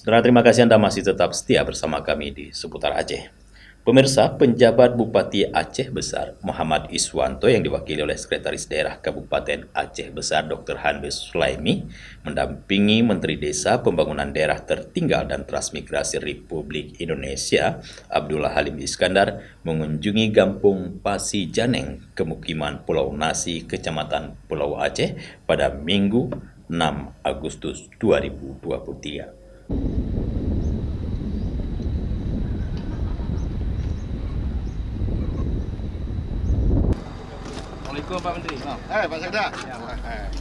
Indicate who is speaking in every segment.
Speaker 1: Saudara, terima kasih Anda masih tetap setia bersama kami di Seputar Aceh. Pemirsa, penjabat Bupati Aceh Besar Muhammad Iswanto yang diwakili oleh Sekretaris Daerah Kabupaten Aceh Besar Dr. Handes Sulaimi mendampingi Menteri Desa Pembangunan Daerah Tertinggal dan Transmigrasi Republik Indonesia Abdullah Halim Iskandar mengunjungi Kampung Pasi Janeng, Kemukiman Pulau Nasi, Kecamatan Pulau Aceh pada Minggu 6 Agustus 2023.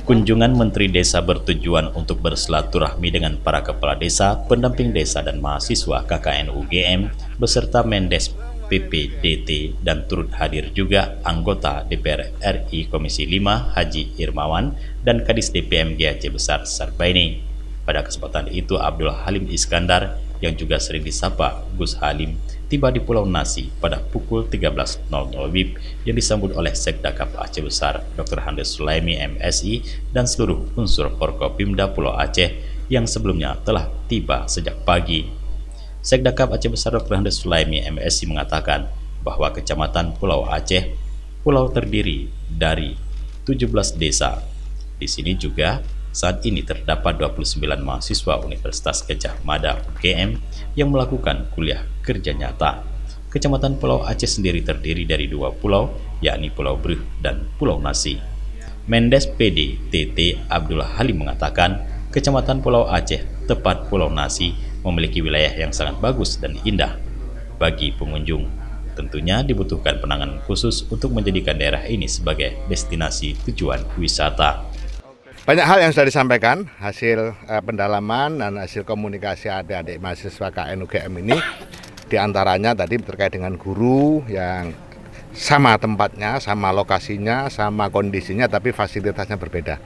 Speaker 1: Kunjungan Menteri Desa bertujuan untuk bersilaturahmi dengan para kepala desa, pendamping desa dan mahasiswa KKN UGM beserta Mendes PPDT, dan turut hadir juga anggota DPR RI Komisi 5 Haji Irmawan dan Kadis DPMG Aceh Besar Sarbaini. Pada kesempatan itu Abdullah Halim Iskandar yang juga sering disapa Gus Halim tiba di Pulau Nasi pada pukul 13.00 WIB yang disambut oleh Sekdakap Aceh Besar Dr. Handes Sulaimi MSI dan seluruh unsur Forkopimda Pulau Aceh yang sebelumnya telah tiba sejak pagi. Sekdakap Aceh Besar Dr. Handes Sulaimi MSI mengatakan bahwa Kecamatan Pulau Aceh pulau terdiri dari 17 desa. Di sini juga saat ini terdapat 29 mahasiswa Universitas Gajah Mada UGM yang melakukan kuliah kerja nyata. Kecamatan Pulau Aceh sendiri terdiri dari 2 pulau, yakni Pulau Breh dan Pulau Nasi. Mendes PD TT Abdullah Halim mengatakan, Kecamatan Pulau Aceh, tepat Pulau Nasi, memiliki wilayah yang sangat bagus dan indah bagi pengunjung. Tentunya dibutuhkan penanganan khusus untuk menjadikan daerah ini sebagai destinasi tujuan wisata.
Speaker 2: Banyak hal yang sudah disampaikan, hasil pendalaman dan hasil komunikasi adik-adik mahasiswa KN UGM ini, diantaranya tadi terkait dengan guru yang sama tempatnya, sama lokasinya, sama kondisinya, tapi fasilitasnya berbeda.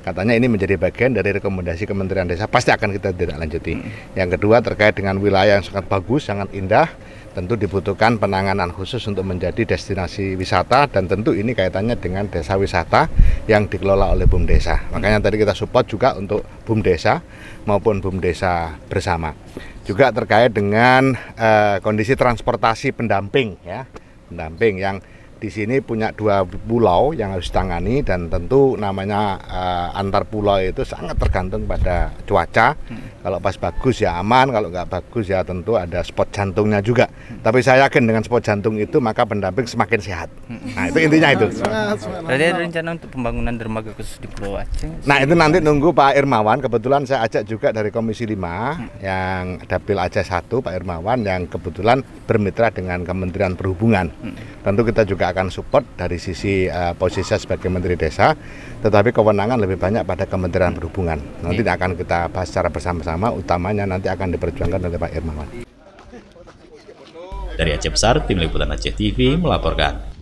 Speaker 2: Katanya ini menjadi bagian dari rekomendasi Kementerian Desa, pasti akan kita tindak lanjuti. Yang kedua terkait dengan wilayah yang sangat bagus, sangat indah, tentu dibutuhkan penanganan khusus untuk menjadi destinasi wisata, dan tentu ini kaitannya dengan desa wisata yang dikelola oleh BUMDesa. Makanya tadi kita support juga untuk BUMDesa maupun BUMDesa bersama. Juga terkait dengan kondisi transportasi pendamping, ya, pendamping yang di sini punya 2 pulau yang harus ditangani, dan tentu namanya antar pulau itu sangat tergantung pada cuaca. Kalau pas bagus ya aman, kalau nggak bagus ya tentu ada spot jantungnya juga. Tapi saya yakin dengan spot jantung itu maka pendamping semakin sehat. Nah itu intinya itu.
Speaker 3: Berarti ada rencana untuk pembangunan dermaga khusus di Pulau Aceh?
Speaker 2: Nah itu nanti nunggu Pak Irmawan. Kebetulan saya ajak juga dari Komisi 5 yang Dapil Aceh 1, Pak Irmawan, yang kebetulan bermitra dengan Kementerian Perhubungan. Tentu kita juga akan support dari sisi posisi sebagai Menteri Desa, tetapi kewenangan lebih banyak pada Kementerian Perhubungan. Nanti akan kita bahas secara bersama-sama, utamanya nanti akan diperjuangkan oleh Pak Irmawan.
Speaker 1: Dari Aceh Besar, Tim Liputan Aceh TV melaporkan.